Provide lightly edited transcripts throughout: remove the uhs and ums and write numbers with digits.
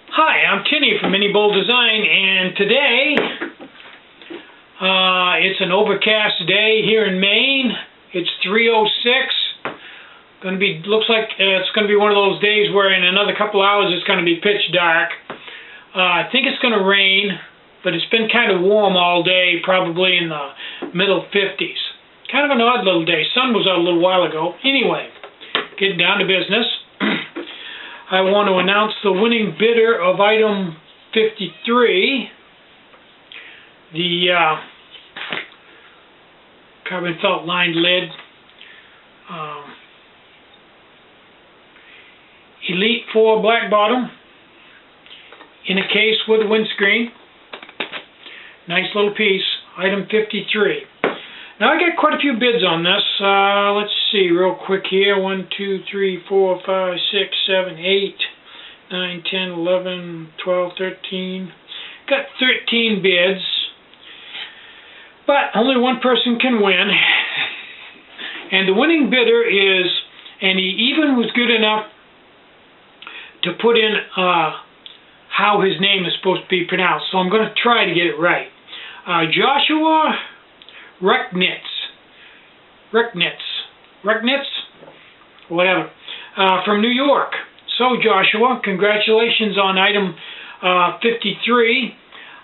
Hi, I'm Tinny from Mini Bowl Design, and today it's an overcast day here in Maine. It's 3:06. Looks like it's going to be one of those days where in another couple hours it's going to be pitch dark. I think it's going to rain, but it's been kind of warm all day, probably in the middle 50s. Kind of an odd little day. Sun was out a little while ago. Anyway, getting down to business. I want to announce the winning bidder of item 53, the carbon felt lined lid, Elite 4 black bottom, in a case with a windscreen. Nice little piece, item 53. Now I got quite a few bids on this. Let's see real quick here. 1, 2, 3, 4, 5, 6, 7, 8, 9, 10, 11, 12, 13. Got 13 bids. But only one person can win. And the winning bidder is, and he even was good enough to put in how his name is supposed to be pronounced. So I'm going to try to get it right. Joshua Recknitz, whatever, from New York. So Joshua, congratulations on item 53.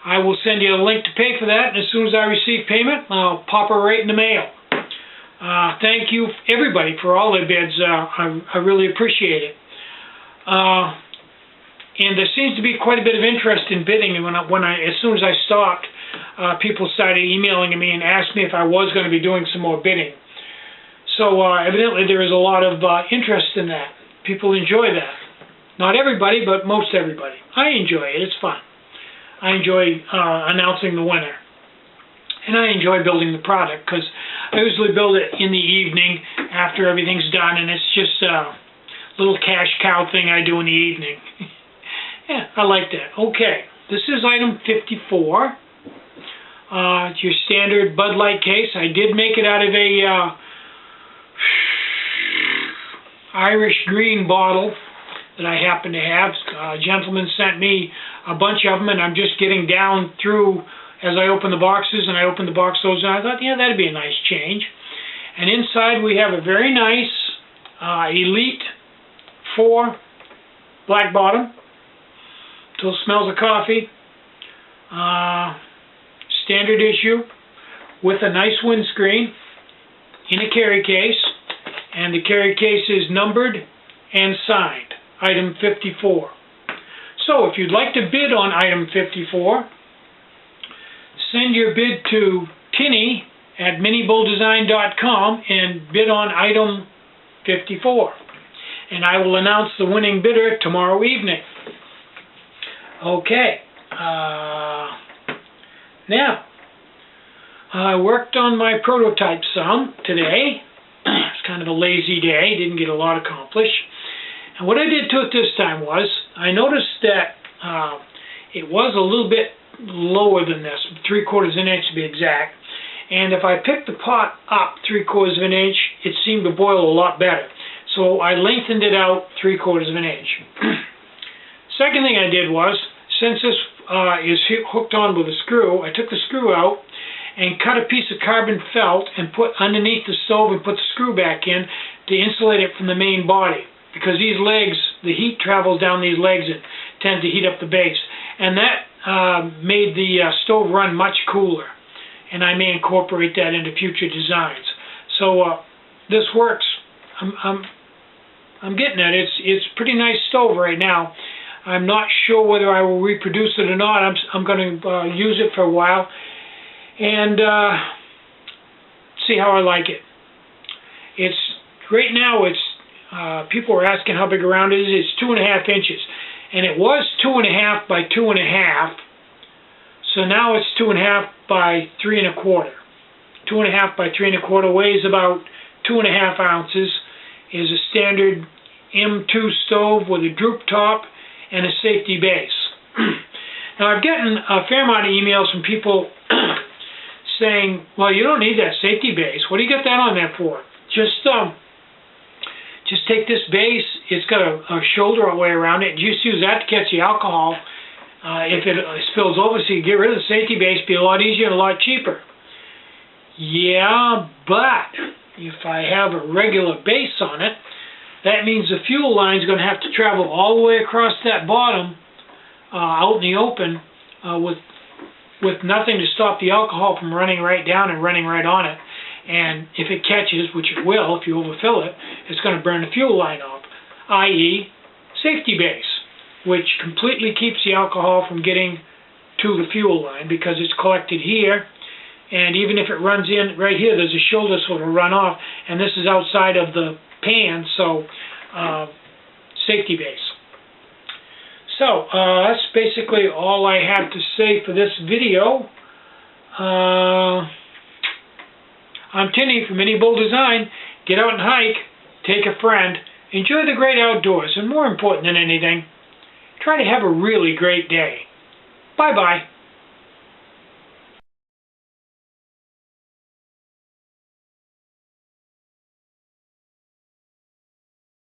I will send you a link to pay for that, and as soon as I receive payment, I'll pop her right in the mail. Thank you everybody for all their bids. I really appreciate it. And there seems to be quite a bit of interest in bidding, and as soon as I stopped, people started emailing me and asked me if I was going to be doing some more bidding. So evidently there is a lot of interest in that. People enjoy that. Not everybody, but most everybody. I enjoy it. It's fun. I enjoy announcing the winner. And I enjoy building the product because I usually build it in the evening after everything's done, and it's just a little cash cow thing I do in the evening. Yeah, I like that. Okay, this is item 54. It's your standard Bud Light case. I did make it out of a Irish green bottle that I happen to have. A gentleman sent me a bunch of them, and I'm just getting down through as I open the boxes, and I opened the box those, and I thought, yeah, that'd be a nice change. And inside we have a very nice Elite 4 black bottom. Still smells of coffee. Standard issue with a nice windscreen in a carry case, and the carry case is numbered and signed, item 54. So if you'd like to bid on item 54, send your bid to Tinny at minibowldesign.com and bid on item 54, and I will announce the winning bidder tomorrow evening. Okay, now, I worked on my prototype some today. It's kind of a lazy day, didn't get a lot accomplished. And what I did to it this time was, I noticed that it was a little bit lower than this, 3/4 of an inch to be exact. And if I picked the pot up 3/4 of an inch, it seemed to boil a lot better. So I lengthened it out 3/4 of an inch. Second thing I did was, since this is hooked on with a screw, I took the screw out and cut a piece of carbon felt and put underneath the stove and put the screw back in to insulate it from the main body. Because these legs, the heat travels down these legs and tends to heat up the base. And that made the stove run much cooler. And I may incorporate that into future designs. So this works. I'm getting it. It's a pretty nice stove right now. I'm not sure whether I will reproduce it or not. I'm going to use it for a while and see how I like it. It's right now. It's people are asking how big around it is. It's 2.5 inches, and it was 2.5 by 2.5. So now it's 2.5 by 3.25. 2.5 by 3.25 weighs about 2.5 ounces. Is a standard M2 stove with a droop top and a safety base. Now I've gotten a fair amount of emails from people saying, well, you don't need that safety base. What do you get that on there for? Just just take this base. It's got a shoulder all the way around it. Just use that to catch the alcohol if it spills over. So you get rid of the safety base. Be a lot easier and a lot cheaper. Yeah, but if I have a regular base on it, that means the fuel line is going to have to travel all the way across that bottom out in the open with nothing to stop the alcohol from running right down and running right on it. And if it catches, which it will if you overfill it, it's going to burn the fuel line off, i.e. safety base, which completely keeps the alcohol from getting to the fuel line because it's collected here. And even if it runs in right here, there's a shoulder so it'll run off. And this is outside of the pan, so safety base. So that's basically all I have to say for this video. I'm Tinny from Any Bull Design. Get out and hike, take a friend, enjoy the great outdoors, and more important than anything, try to have a really great day. Bye-bye.